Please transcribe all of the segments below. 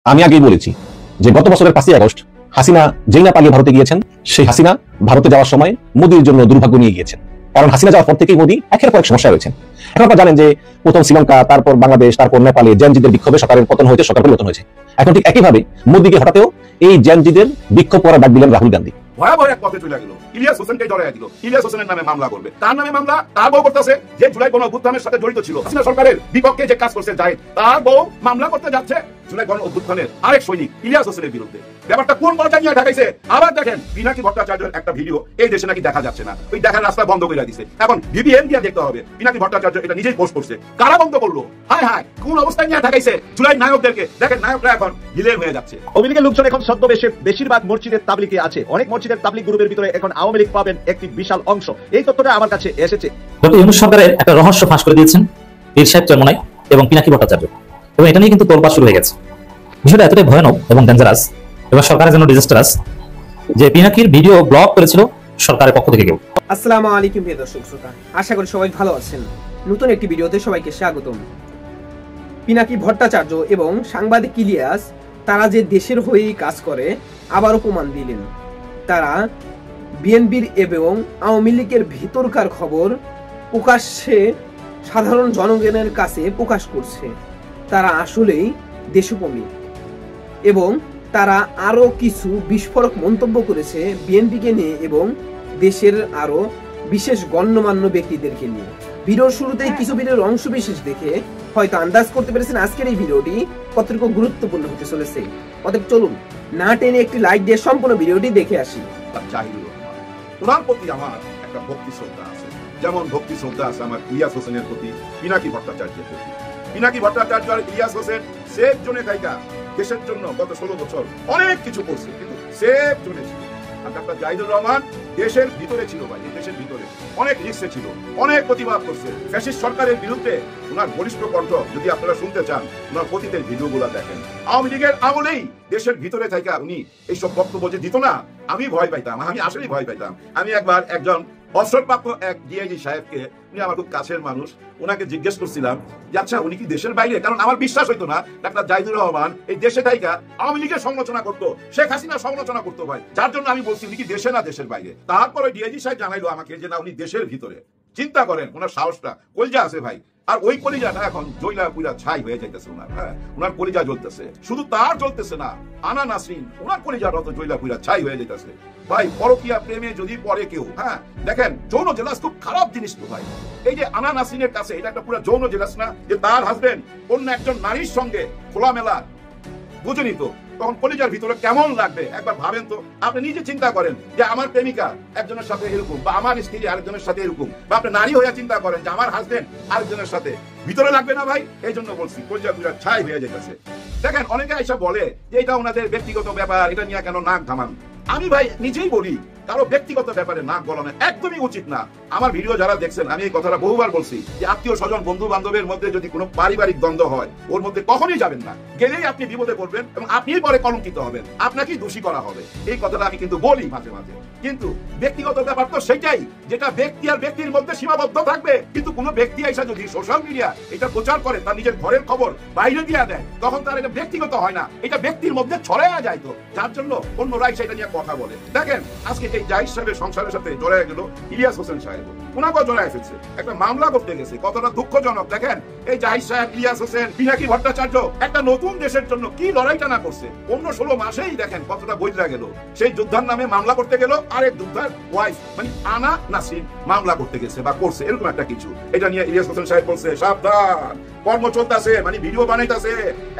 আমি আগেই বলেছি যে গত বছরের 5ই আগস্ট হাসিনা যেই না পালিয়ে ভারতে গিয়েছেন, সেই হাসিনা ভারতে যাওয়ার সময় মোদির জন্য দুর্ভাগ্য নিয়ে গিয়েছেন। কারণ হাসিনা যাওয়ার পর থেকেই মোদি একের পর এক সমস্যা রয়েছেন। এখন আপনারা জানেন যে প্রথম শ্রীলঙ্কা, তারপর বাংলাদেশ, তারপর নেপালে জ্যানজিদের বিক্ষোভে সরকারের পতন হয়েছে, সরকার পরিবর্তন হয়েছে। এখন ঠিক একইভাবে মোদিকে হঠাৎও এই জ্যানজিদের বিক্ষোভ করার ডাক দিলেন রাহুল গান্ধী। ভয়াবহ এক পথে চলে গেল, ইলিয়াস হোসেনকে জড়াইয়া দিল। ইলিয়াস হোসেনের নামে মামলা করবে। তার নামে মামলা, তার বউ করতেছে যে জুলাই গণ অভ্যুত্থানের সাথে জড়িত ছিল, হাসিনা সরকারের বিপক্ষে যে কাজ করছে জাহিদ, তার বউ মামলা করতে যাচ্ছে জুলাই গণ অভ্যুত্থানের আরেক সৈনিক ইলিয়াস হোসেনের বিরুদ্ধে। ব্যাপারটা কোন পর্যায়ে নিয়ে ঢাকাইছে। আবার দেখেন পিনাকি ভট্টাচার্যের একটা ভিডিও এই দেশে নাকি দেখা যাচ্ছে না, ওই দেখার রাস্তা বন্ধ করে দিছে। এখন ভিপিএন দিয়ে দেখতে হবে পিনাকি ভট্টাচার্য এটা নিজেই পোস্ট করছে, কারা বন্ধ করলো। হায় হায়, কোন অবস্থায় নিয়ে ঢাকাইছে জুলাই নায়কদেরকে। দেখেন নায়করা এখন হিলের হয়ে যাচ্ছে। আওয়ামী লীগের লোকজন এখন ছদ্মবেশে বেশিরভাগ মসজিদের তাবলিগে আছে। অনেক মসজিদের তাবলিগ গ্রুপের ভিতরে এখন আওয়ামী লীগ পাবেন একটি বিশাল অংশ। এই তথ্যটা আমার কাছে এসেছে। ডক্টর ইউনূস সরকারের একটা রহস্য ফাঁস করে দিয়েছেন পীর সাহেব চরমোনাই এবং পিনাকি ভট্টাচার্য, এবং এটা নিয়ে কিন্তু তোলপাড় শুরু হয়ে গেছে। বিষয়টা এতটাই ভয়ানক এবং ডেঞ্জারাস এবং সরকারের জন্য ডিজাস্টারাস যে পিনাকির ভিডিও ব্লক করেছিল সরকারের পক্ষ থেকে কেউ। আসসালামু আলাইকুম প্রিয় দর্শক শ্রোতা, আশা করি সবাই ভালো আছেন। নতুন একটি ভিডিওতে সবাইকে স্বাগতম। পিনাকি ভট্টাচার্য এবং সাংবাদিক ইলিয়াস, তারা যে দেশের হয়েই কাজ করে আবারও প্রমাণ দিলেন। তারা বিএনপির এবং আওয়ামী লীগের ভিতরকার খবর প্রকাশ্যে সাধারণ জনগণের কাছে প্রকাশ করছে। তারা আসলেই দেশপ্রেমী এবং তারা আরো কিছু বিস্ফোরক মন্তব্য করেছে বিএনপিকে নিয়ে এবং দেশের আরো বিশেষ গণ্যমান্য ব্যক্তিদেরকে নিয়ে। ভিডিওর শুরুতেই কিছু ভিডিওর অংশ বিশেষ দেখে হয়তো আন্দাজ করতে পেরেছেন আজকের এই ভিডিওটি কতটুকু গুরুত্বপূর্ণ হতে চলেছে। অতএব চলুন না টেনে একটি লাইক দিয়ে সম্পূর্ণ ভিডিওটি দেখে আসি। ওনার প্রতি আমার একটা ভক্তি শ্রদ্ধা আছে, যেমন ভক্তি শ্রদ্ধা আছে আমার ইলিয়াস হোসেনের প্রতি, পিনাকি ভট্টাচার্যের প্রতি। পিনাকি ভট্টাচার্য আর ইলিয়াস হোসেন সেফ জোনে থাইকা দেশের জন্য গত 16 বছর অনেক কিছু করছে, কিন্তু সেফ জোনে ছিল। আর ডাক্তার জাহিদুর রহমান দেশের ভিতরে ছিল, ভাই দেশের ভিতরে অনেক রিস্কে ছিল, অনেক প্রতিবাদ করছে ফ্যাসিস্ট সরকারের বিরুদ্ধে। ওনার বলিষ্ঠ কণ্ঠ যদি আপনারা শুনতে চান, ওনার অতীতের ভিডিওগুলো দেখেন। আওয়ামী লীগের আমলেই দেশের ভিতরে থাইকা উনি এইসব বক্তব্য যে দিত না, আমি ভয় পাইতাম, আমি আসলেই ভয় পাইতাম। আমি একবার একজন অবসরপ্রাপ্ত এক ডিআইজি সাহেবকে, উনি আমার খুব কাছের মানুষ, ওনাকে জিজ্ঞেস করছিলাম যে আচ্ছা উনি কি দেশের বাইরে? কারণ আমার বিশ্বাস হইতো না ডাক্তার জাহিদুর রহমান এই দেশে থাইকা আওয়ামী লীগের সমালোচনা করতো, শেখ হাসিনার সমালোচনা করতো, ভাই। যার জন্য আমি বলছি উনি কি দেশে না দেশের বাইরে। তারপরে ডিআইজি সাহেব জানাইলো আমাকে যে না উনি দেশের ভিতরে। চিন্তা করেন ওনার সাহসটা, কলজা আছে ভাই। আর ওই কলিজাটা এখন জয়লা পুরা ছাই হয়ে যাইতেছে ওনার। হ্যাঁ, ওনার কলিজা জ্বলতেছে, শুধু তার জ্বলতেছে না, আনা নাসরিন ওনার কলিজাটা তো জয়লা পুরা ছাই হয়ে যাইতেছে। ভাই পরকীয়া প্রেমে যদি পড়ে কেউ, হ্যাঁ দেখেন যৌন জেলাস খুব খারাপ জিনিস তো ভাই। এই যে আনা নাসরিনের কাছে এটা একটা পুরো যৌন জেলাস না, যে তার হাজবেন্ড অন্য একজন নারীর সঙ্গে খোলামেলা বুঝেনি তো তখন কলিজার ভিতরে কেমন লাগবে একবার ভাবেন তো। আপনি নিজে চিন্তা করেন যে আমার প্রেমিকা একজনের সাথে এরকম, বা আমার স্ত্রী আরেকজনের সাথে এরকম, বা আপনি নারী হয়ে চিন্তা করেন যে আমার হাজবেন্ড আরেকজনের সাথে, ভিতরে লাগবে না ভাই? এই জন্য বলছি কলিজা পুরা ছাই হয়ে যেতেছে। দেখেন অনেকে এসে বলে যে এটা ওনাদের ব্যক্তিগত ব্যাপার, এটা নিয়ে কেন নাক ঘামান। আমি ভাই নিজেই বলি কারো ব্যক্তিগত ব্যাপারে নাক গলানো একদমই উচিত না। আমার ভিডিও যারা দেখছেন আমি এই কথাটা বহুবার বলছি যে আত্মীয় স্বজন বন্ধু বান্ধবের মধ্যে যদি কোনো পারিবারিক দ্বন্দ্ব হয় ওর মধ্যে কখনোই যাবেন না, গেলেই আপনি বিপদে পড়বেন এবং আপনি পরে কলঙ্কিত হবেন, আপনাকেই দোষী করা হবে। এই কথাটা আমি কিন্তু বলি মাঝে মাঝে। কিন্তু ব্যক্তিগত ব্যাপার তো সেটাই যেটা ব্যক্তি আর ব্যক্তির মধ্যে সীমাবদ্ধ থাকবে। কিন্তু কোনো ব্যক্তি এসে যদি সোশ্যাল মিডিয়া এটা প্রচার করে, তার নিজের ঘরের খবর বাইরে দিয়ে দেয়, তখন তার এটা ব্যক্তিগত হয় না, এটা ব্যক্তির মধ্যে ছড়াইয়া যায়। তো যার জন্য অন্যরাই সেটা নিয়ে কথা বলে। দেখেন আজকে এই জাহিদ সাহেবের সংসারের সাথে জড়ায় গেল ইলিয়াস হোসেন সাহেব, ওনাকেও জড়ায় ফেলছে, একটা মামলা করতে গেছে। কতটা দুঃখজনক দেখেন। এই জাহিদ সাহেব, ইলিয়াস হোসেন, পিনাকি ভট্টাচার্য একটা নতুন দেশের জন্য কি লড়াইটা না করছে। অন্য 16 মাসেই দেখেন কতটা বইলা গেল। সেই যোদ্ধার নামে মামলা করতে গেল, আরেক যোদ্ধার ওয়াইফ মানে আনা নাসরিন মামলা করতে গেছে বা করছে এরকম একটা কিছু। এটা নিয়ে ইলিয়াস হোসেন সাহেব বলছে সাবধান, কর্ম চলতেছে, মানে ভিডিও বানাইতেছে,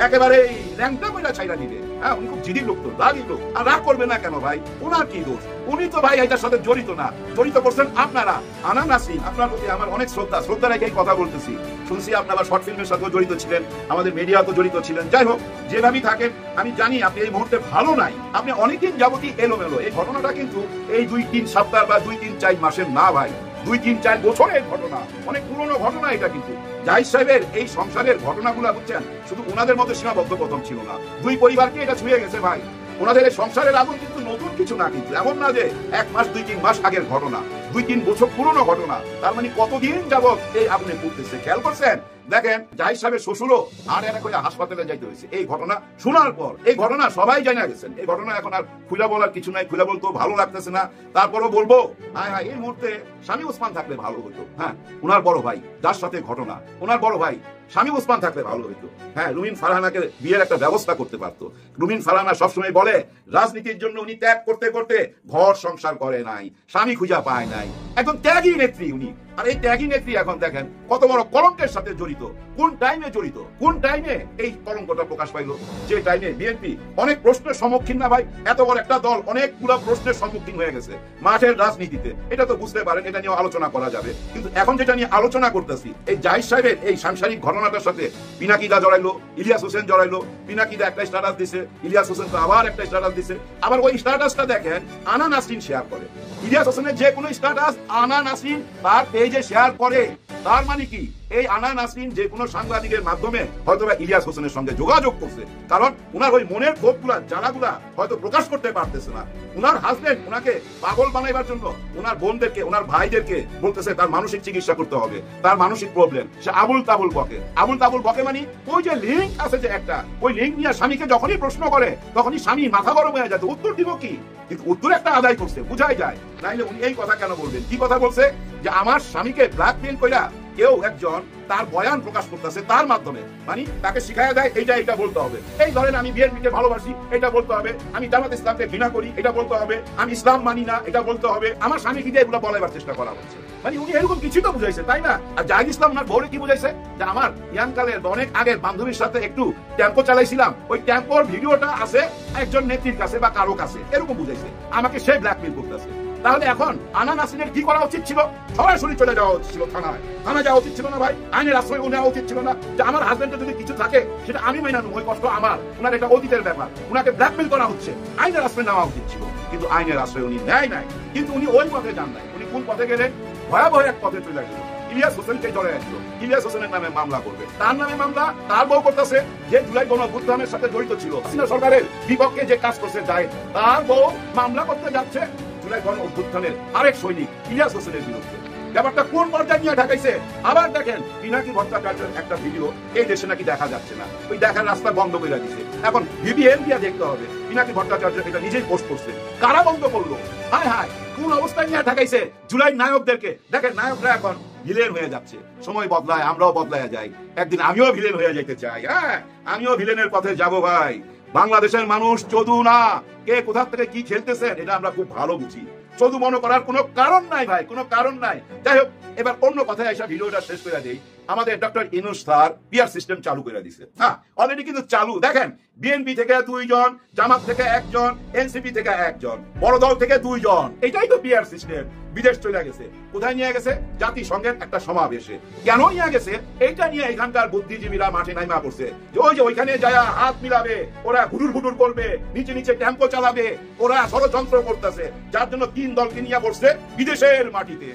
একেবারে ল্যাংটা কইরা ছাইরা দিবে। হ্যাঁ, উনি খুব জিদি লোক, তো রাগী লোক। আর রাগ করবে না কেন ভাই? ওনার কি দোষ? উনি তো ভাই এটার সাথে জড়িত না, জড়িত করছেন আপনারা। আনা নাসরিন আপনার প্রতি আমার অনেক শ্রদ্ধা রেখে এই কথা বলতেছি। শুনছি আপনি আবার শর্ট ফিল্মের সাথেও জড়িত ছিলেন, আমাদের মিডিয়া তো জড়িত ছিলেন। যাই হোক, যেভাবেই থাকেন আমি জানি আপনি এই মুহূর্তে ভালো নাই, আপনি অনেকদিন যাবতই এলোমেলো। এই ঘটনাটা কিন্তু এই 2-3 সপ্তাহ বা 2-3-4 মাসের না ভাই, 2-3-4 বছরের ঘটনা, অনেক পুরনো ঘটনা এটা। কিন্তু জাহিদ সাহেবের এই সংসারের ঘটনাগুলো বুঝছেন শুধু ওনাদের মধ্যে সীমাবদ্ধ প্রথম ছিল না, দুই পরিবারকে এটা ছুঁয়ে গেছে ভাই। ওনাদের এই সংসারের আগুন কিন্তু নতুন কিছু না, কিন্তু এমন না যে 1 মাস 2-3 মাস আগের ঘটনা, 2-3 বছর পুরনো ঘটনা। তার মানে কতদিন যাবত এই আগুনে পুড়তেছে। খেয়াল করছেন দেখেন জাহিদ সাহেবের শ্বশুরও আর এরা করে হাসপাতালে যাইতে হয়েছে এই ঘটনা শোনার পর। এই ঘটনা সবাই জানা গেছেন, এই ঘটনা এখন আর খুলে বলার কিছু নাই, খুলে বলতেও ভালো লাগতেছে না। তারপরও বলবো, হ্যাঁ এই মুহূর্তে শামীম ওসমান থাকলে ভালো হতো। হ্যাঁ, ওনার বড় ভাই যার সাথে ঘটনা, ওনার বড় ভাই শামীম ওসমান থাকলে ভালো হতো। হ্যাঁ, রুমিন ফারহানাকে বিয়ের একটা ব্যবস্থা করতে পারতো। রুমিন ফারহানা সবসময় বলে রাজনীতির জন্য উনি ত্যাগ করতে করতে ঘর সংসার করে নাই, স্বামী খুঁজা পায় নাই, একদম ত্যাগী নেত্রী উনি। আর এই ত্যাগী নেত্রী এখন দেখেন কত বড় কলঙ্কের সাথে জড়িত, কোন টাইমে জড়িত, কোন টাইমে এই কলঙ্কটা প্রকাশ পাইলো, যে টাইমে বিএনপি অনেক প্রশ্নের সম্মুখীন না ভাই, এত বড় একটা দল অনেকগুলো প্রশ্নের সম্মুখীন হয়ে গেছে মাঠের রাজনীতিতে, এটা তো বুঝতে পারেন, এটা নিয়ে আলোচনা করা যাবে। কিন্তু এখন যেটা নিয়ে আলোচনা করতেছি, এই জাহিদ সাহেবের এই সাংসারিক ঘটনাটার সাথে পিনাকিদা জড়াইলো, ইলিয়াস হোসেন জড়াইলো। পিনাকিদা একটা স্ট্যাটাস দিছে, ইলিয়াস হোসেন তো আবার একটা স্ট্যাটাস দিছে। আবার ওই স্ট্যাটাসটা দেখেন আনা নাসরিন শেয়ার করে। ইলিয়াস হোসেনের যে কোনো স্ট্যাটাস আনা নাসরিন তার পেজে শেয়ার করে। তার মানে কি, এই আনা নাসরিন যে কোনো সাংবাদিকের মাধ্যমে হয়তো ইলিয়াস হোসেনের সঙ্গে যোগাযোগ করছে, কারণ উনার ওই মনের ক্ষোভগুলা জ্বালাগুলা হয়তো প্রকাশ করতে পারতেছে না। উনার হাজবেন্ড উনাকে পাগল বানাইবার জন্য উনার বোনদেরকে, উনার ভাইদেরকে বলতেছে তার মানসিক চিকিৎসা করতে হবে, তার মানসিক প্রবলেম। সে আবুল তাবুল বকে, আবুল তাবুল বকে মানে ওই যে লিঙ্ক আছে যে একটা, ওই লিঙ্ক নিয়ে স্বামীকে যখনই প্রশ্ন করে তখনই স্বামী মাথা গরম হয়ে যাচ্ছে, উত্তর দিব কি? কিন্তু উত্তর একটা আদায় করছে, বুঝাই যায়। নাইলে উনি এই কথা কেন বলবেন? কি কথা বলছে? যে আমার স্বামীকে ব্ল্যাকমেইল কইরা কেউ একজন তার বয়ান প্রকাশ করতেছে তার মাধ্যমে, মানে তাকে শিখাইয়া দেয় এইটা এটা বলতে হবে। এই ধরেন আমি বিএনপিকে ভালোবাসি, এটা বলতে হবে। আমি জামাত ইসলামকে ঘৃণা করি, এটা বলতে হবে। আমি ইসলাম মানি না, এটা বলতে হবে। আমার স্বামীকে দিয়ে এগুলো বলাইবার চেষ্টা করা হচ্ছে। মানে উনি এরকম কিছু তো বুঝাইছে, তাই না? আর জাহিদ ইসলাম ওনার বউরে কি বুঝাইছে? যে আমার ইয়াংকালের অনেক আগের বান্ধবীর সাথে একটু টেম্পো চালাইছিলাম, ওই টেম্পোর ভিডিওটা আছে একজন নেত্রীর কাছে বা কারো কাছে, এরকম বুঝাইছে। আমাকে সে ব্ল্যাকমেইল করতেছে। তাহলে এখন আনা নাসরিনের কি করা উচিত ছিল? সরাসরি চলে যাওয়া উচিত ছিল থানায়। থানায় যাওয়া উচিত ছিল না ভাই? আইনের আশ্রয় নেওয়া উচিত ছিল না? যে আমার হাজবেন্ডের যদি কিছু থাকে সেটা আমি মেনে নেব, ওই কষ্ট আমার, ওনার এটা অতীতের ব্যাপার, ওনাকে ব্ল্যাকমেইল করা হচ্ছে, আইনের আশ্রয় নেওয়া উচিত ছিল। কিন্তু আইনের আশ্রয় উনি নেয় নাই। কিন্তু উনি ওই পথে যান নাই। উনি কোন পথে গেলেন? ভয়াবহ এক পথে চলে গেল। ইলিয়াস হোসেনকে জড়াই আসলো, ইলিয়াস হোসেনের নামে মামলা করবে। তার নামে মামলা, তার বউ করতেছে যে জুলাই গণঅভ্যুত্থানের সাথে জড়িত ছিল, হাসিনা সরকারের বিপক্ষে যে কাজ করছে যায়, তার বউ মামলা করতে যাচ্ছে জুলাই গণঅভ্যুত্থানের আরেক সৈনিক ইলিয়াস হোসেনের বিরুদ্ধে। ব্যাপারটা কোন পর্যায়ে নিয়ে ঢাকাইছে? আবার দেখেন পিনাকি ভট্টাচার্যের একটা ভিডিও এই দেশে নাকি দেখা যাচ্ছে না, ওই দেখার রাস্তা বন্ধ করে দিচ্ছে। এখন ভিপিএন দিয়ে দেখতে হবে। পিনাকি ভট্টাচার্য এটা নিজেই পোস্ট করছে, কারা বন্ধ করলো? হায় হায়, কোন অবস্থায় নিয়ে ঢাকাইছে জুলাই নায়কদেরকে? দেখেন নায়করা এখন ভিলেন হয়ে যাচ্ছে, সময় বদলায়, আমরাও বদলায় যাই। একদিন আমিও ভিলেন হয়ে যেতে চাই। হ্যাঁ, আমিও ভিলেনের পথে যাব ভাই। বাংলাদেশের মানুষ চোদু না, কে কোথা থেকে কি খেলতেছেন এটা আমরা খুব ভালো বুঝি। চোদু মনে করার কোনো কারণ নাই ভাই, কোনো কারণ নাই। যাই হোক, এবার অন্য কথায় এসে ভিডিওটা শেষ করে দেই। আমাদের doctor Yunus sir PR system চালু করে দিছে। হ্যাঁ, অলরেডি কিন্তু চালু। দেখেন বিএনপি থেকে 2 জন, জামাত থেকে 1 জন, এনসিপি থেকে 1 জন, বড় দল থেকে 2 জন। এটাই তো পিআর সিস্টেম। বিদেশ চলে গেছে। কোথায় নিয়ে গেছে? জাতিসংঘের একটা সমাবেশে। কেন নিয়ে গেছে? এইটা নিয়ে এখানকার বুদ্ধিজীবীরা মাঠে নাইমা পড়ছে যে ওই যে ওইখানে যায় হাত মিলাবে, ওরা হুডুর হুডুর করবে, নিচে নিচে টেম্পো চালাবে, ওরা ষড়যন্ত্র করতেছে, যার জন্য 3 দলকে নিয়ে পড়ছে বিদেশের মাটিতে।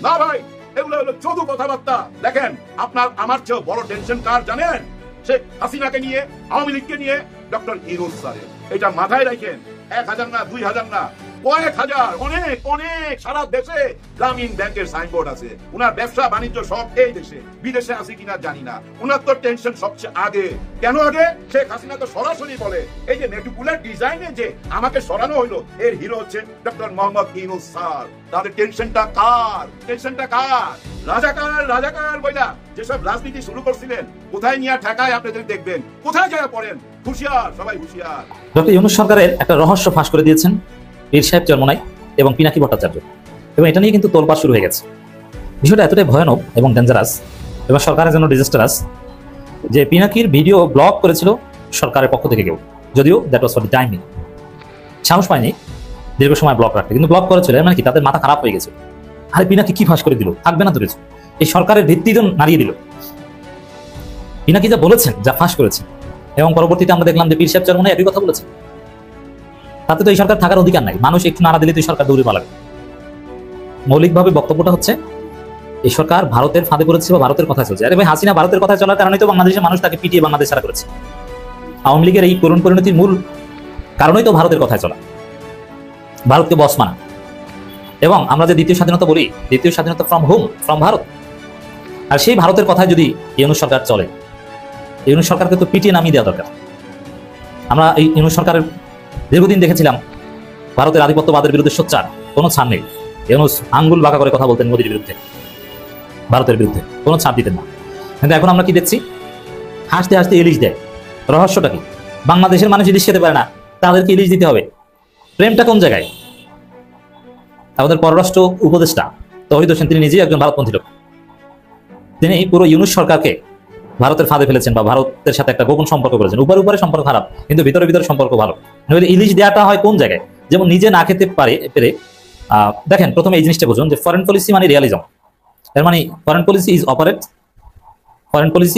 না ভাই, এগুলো হলো চোদু কথাবার্তা। দেখেন আপনার আমার চেয়ে বড় টেনশন কার জানেন? শেখ হাসিনাকে নিয়ে, আওয়ামী লীগকে নিয়ে ডক্টর ইউনূস স্যারের। এটা মাথায় রাখেন। 1000 না, 2000 না, কয়েক হাজার, অনেক অনেক। সারা দেশে গ্রামীণ ব্যাংকের সাইনবোর্ড আছে। উনার ব্যবসা বাণিজ্য সব এই দেশে, বিদেশে আছে কিনা জানি না। উনার তো টেনশন সবচেয়ে আগে। কেন আগে? শেখ হাসিনা তো সরাসরি বলে এই যে মেটুকুলার ডিজাইনে যে আমাকে সরানো হইলো, এর হিরো হচ্ছে ডক্টর মোহাম্মদ ইউনূস স্যার। তাদের টেনশনটা কার? টেনশনটা কার? রাজাকার রাজাকার বইলা যেসব রাজনীতি শুরু করছিলেন, কোথায় নিয়ে ঠেকায় আপনি যদি দেখবেন, কোথায় যায় পড়েন। হুঁশিয়ার, সবাই হুঁশিয়ার। ডক্টর ইউনূস সরকারের একটা রহস্য ফাঁস করে দিয়েছেন পীর সাহেব চরমোনাই এবং পিনাকি ভট্টাচার্য, এবং এটা নিয়ে কিন্তু তোলপাড় শুরু হয়ে গেছে। বিষয়টা এতটাই ভয়ানক এবং ডেঞ্জারাস এবং সরকারের জন্য ডিজাস্টারাস যে পিনাকির ভিডিও ব্লক করেছিল সরকারের পক্ষ থেকে কেউ, যদিও that was for the timing. সাহস পায়নি দীর্ঘ সময় ব্লক রাখতে, কিন্তু ব্লক করেছিল। মানে কি, তাদের মাথা খারাপ হয়ে গেছে। আরে পিনাকি কি ফাঁস করে দিল, থাকবে না তো কিছু, এই সরকারের ভিত্তি তো নাড়িয়ে দিল। পিনাকি যা বলেছেন, যা ফাঁস করেছেন, এবং পরবর্তীতে আমরা দেখলাম যে পীর সাহেব চরমোনাই একই কথা বলেছেন। তাতে তো এই সরকার থাকার অধিকার নাই। মানুষ একটু নাড়া দিলে তো এই সরকার দৌড়ে পালাবে। মৌলিকভাবে বক্তব্যটা হচ্ছে এই সরকার ভারতের ফাঁদে পড়েছে বা ভারতের কথা চলছে। আরে ভাই, হাসিনা ভারতের কথা চলার কারণে তো বাংলাদেশের মানুষ তাকে পিটিয়ে বাংলাদেশ ছাড়া করেছে। আওয়ামী লীগের এই করুণ পরিণতির মূল কারণেই তো ভারতের কথায় চলা, ভারতকে বস মানা। এবং আমরা যে দ্বিতীয় স্বাধীনতা বলি, দ্বিতীয় স্বাধীনতা ফ্রম হোম, ফ্রম ভারত। আর সেই ভারতের কথায় যদি ইউনূস সরকার চলে, ইউনূস সরকারকে তো পিটিয়ে নামিয়ে দেওয়া দরকার। আমরা এই ইউনূস সরকারের দীর্ঘদিন দেখেছিলাম ভারতের আধিপত্যবাদের বিরুদ্ধে সোচ্চার, কোনো ছাড় নেই। ইউনূস আঙ্গুল বাঁকা করে কথা বলতেন মোদির বিরুদ্ধে, ভারতের বিরুদ্ধে, কোনো ছাড় দিতেন না। কিন্তু এখন আমরা কি দেখছি? হাসতে হাসতে ইলিশ দেয়। রহস্যটা কি? বাংলাদেশের মানুষ ইলিশ খেতে পারে না, তাদেরকে ইলিশ দিতে হবে। প্রেমটা কোন জায়গায়? আমাদের পররাষ্ট্র উপদেষ্টা তৌহিদ হোসেন, তিনি নিজেই একজন ভারতপন্থী লোক। তিনি পুরো ইউনূস সরকারকে ভারতের ফাঁদে ফেলেছেন বা ভারতের সাথে একটা গোপন সম্পর্ক করেছেন। উপরে উপরে সম্পর্ক খারাপ, কিন্তু ভিতরে ভিতরে সম্পর্ক ভালো। নইলে ইলিশ দেওয়াটা হয় কোন জায়গায়? যেমন নিজে না খেতে পেরে দেখেন, প্রথমে এই জিনিসটা বুঝুন যে ফরেন পলিসি মানে রিয়ালিজম। এর মানে foreign policy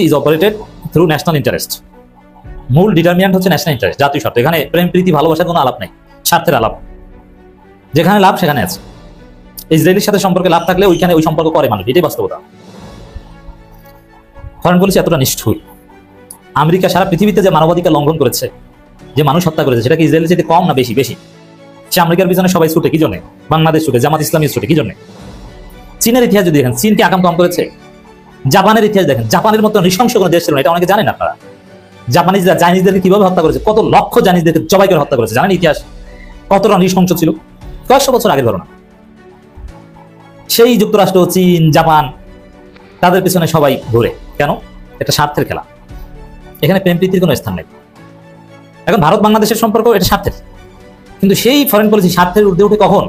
is operated through national interest. মূল ডিটারমিনেন্ট হচ্ছে ন্যাশনাল ইন্টারেস্ট, জাতীয় স্বার্থ। এখানে প্রেম প্রীতি ভালোবাসার কোনো আলাপ নাই, স্বার্থের আলাপ। যেখানে লাভ সেখানে আছে। ইসরায়েলের সাথে সম্পর্কে লাভ থাকলে ওইখানে ওই সম্পর্ক করে মানুষ, এটাই বাস্তবতা। ফরেন পলিসি এতটা নিষ্ঠুর। আমেরিকা সারা পৃথিবীতে যে মানবাধিকার লঙ্ঘন করেছে, যে মানুষ হত্যা করেছে, সেটা কি ইসরায়েলের চেয়ে কম না বেশি? বেশি। সে আমেরিকার পিছনে সবাই ছুটে কি জন্য? বাংলাদেশ ছুটে, জামাত ইসলামী ছুটে কি জন্য? চীনের ইতিহাস যদি দেখেন, চীনকে আকাম কম করেছে। জাপানের ইতিহাস দেখেন, জাপানের মতো নৃশংস কোনো দেশ ছিল না, এটা অনেকে জানেন আপনারা। জাপানিজরা চাইনিজদেরকে কিভাবে হত্যা করেছে, কত লক্ষ চাইনিজদেরকে জবাই করে হত্যা করেছে, জানেন ইতিহাস কতটা নৃশংস ছিল? কয়েকশো বছর আগের ঘটনা। সেই যুক্তরাষ্ট্র, চীন, জাপান, তাদের পিছনে সবাই ঘুরে। কেন? এটা স্বার্থের খেলা। এখানে প্রেম প্রীতির কোনো স্থান নেই। এখন ভারত বাংলাদেশের সম্পর্ক এটা স্বার্থের, কিন্তু সেই ফরেন পলিসি স্বার্থের ঊর্ধ্বে উঠে কখন?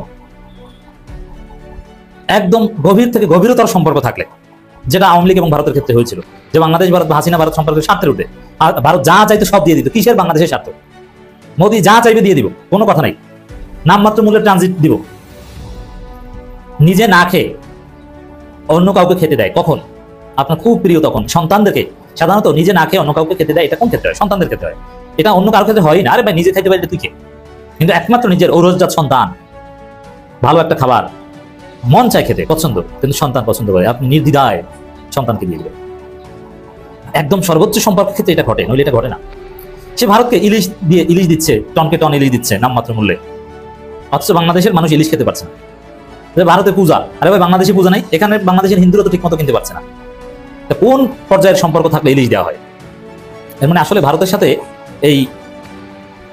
একদম গভীর থেকে গভীরতর সম্পর্ক থাকলে, যেটা আওয়ামী লীগ এবং ভারতের ক্ষেত্রে হয়েছিল, যে বাংলাদেশ ভারত বা হাসিনা ভারত সম্পর্কে স্বার্থের উঠে। আর ভারত যা চাইতো সব দিয়ে দিত। কিসের বাংলাদেশের স্বার্থ? মোদি যা চাইবে দিয়ে দিব, কোনো কথা নাই। নামমাত্র মূল্যে ট্রানজিট দিব। নিজে না খেয়ে অন্য কাউকে খেতে দেয় কখন? আপনার খুব প্রিয় তখন সন্তানদেরকে। সাধারণত নিজে না খেয়ে অন্য কাউকে খেতে দেয়, এটা কোন ক্ষেত্রে হয়? সন্তানদের ক্ষেত্রে হয়। এটা অন্য কারোর ক্ষেত্রে হয় না। আরে ভাই, নিজে খাইতে পারলে তুই খেয়ে। কিন্তু একমাত্র নিজের ঔরসজাত সন্তান, ভালো একটা খাবার মন চায় খেতে, পছন্দ, কিন্তু সন্তান পছন্দ করে, আপনি নির্দ্বিধায় সন্তানকে দিয়ে দেবেন। একদম সর্বোচ্চ সম্পর্কের ক্ষেত্রে এটা ঘটে, নইলে এটা ঘটে না। সে ভারতকে ইলিশ দিচ্ছে, টনকে টন ইলিশ দিচ্ছে নামমাত্র মূল্যে, অথচ বাংলাদেশের মানুষ ইলিশ খেতে পারছে না। ভারতে পূজা, আরে ভাই বাংলাদেশে পূজা নাই, এখানে বাংলাদেশের হিন্দুরা তো ঠিক মতো কিনতে পারছে না। কোন পর্যায়ের সম্পর্ক থাকলে ইলিশ দেওয়া হয়? এর মানে আসলে ভারতের সাথে এই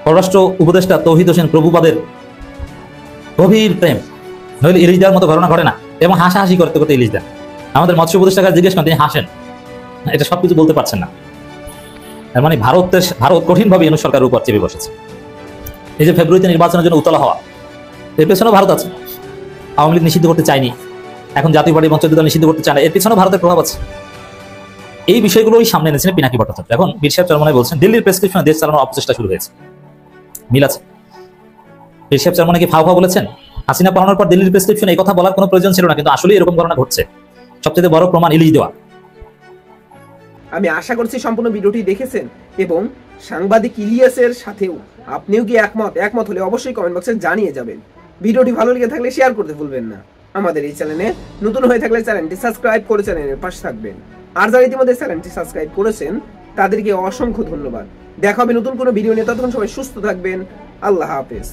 পররাষ্ট্র উপদেষ্টা তৌহিদ হোসেন প্রভুপাদের গভীর প্রেম, নইলে ইলিশ দেওয়ার মতো ঘটনা ঘটে না। এবং হাসাহাসি করতে করতে ইলিশ দেন। আমাদের মৎস্য উপদেষ্টাকে জিজ্ঞেস করেন, তিনি হাসেন। এটা সবকিছু বলতে পারছেন না। এর মানে ভারত কঠিনভাবে ইউনূস সরকারের উপর চেপে বসেছে। এই যে ফেব্রুয়ারিতে নির্বাচনের জন্য উতলা হওয়া, এর পেছনেও ভারত আছে। আওয়ামী লীগ নিষিদ্ধ করতে চায়নি, এখন জাতীয় পার্টি এবং 14 দল নিষিদ্ধ করতে চায় না, এর পিছনেও ভারতের প্রভাব আছে। এই বিষয়গুলোই সামনে এনেছেন পিনাকি ভট্টাচার্য। এখন বীর সাহেব চরমনাই বলছেন, দিল্লির প্রেসক্রিপশনে দেশ চালানোর অপচেষ্টা শুরু হয়েছে। মিল আছে? বীর সাহেব চরমনাই কি ফাও বলেছেন? হাসিনা পালানোর পর দিল্লির প্রেসক্রিপশনে এই কথা বলার কোনো প্রয়োজন ছিল না, কিন্তু আসলে এরকম ঘটনা ঘটছে। সবচেয়ে বড় প্রমাণ ইলিশ দেওয়া। আমি আশা করছি সম্পূর্ণ ভিডিওটি দেখেছেন এবং সাংবাদিক ইলিয়াসের সাথেও আপনিও কি একমত হলে অবশ্যই কমেন্ট বক্সে জানিয়ে যাবেন। ভিডিওটি ভালো লেগে থাকলে শেয়ার করতে ভুলবেন না। আমাদের এই চ্যানেলে নতুন হয়ে থাকলে চ্যানেলটি সাবস্ক্রাইব করে চ্যানেলের পাশে থাকবেন। আর যারা ইতিমধ্যে চ্যানেলটি সাবস্ক্রাইব করেছেন তাদেরকে অসংখ্য ধন্যবাদ। দেখা হবে নতুন কোনো ভিডিও নিয়ে। ততক্ষণ সবাই সুস্থ থাকবেন। আল্লাহ হাফেজ।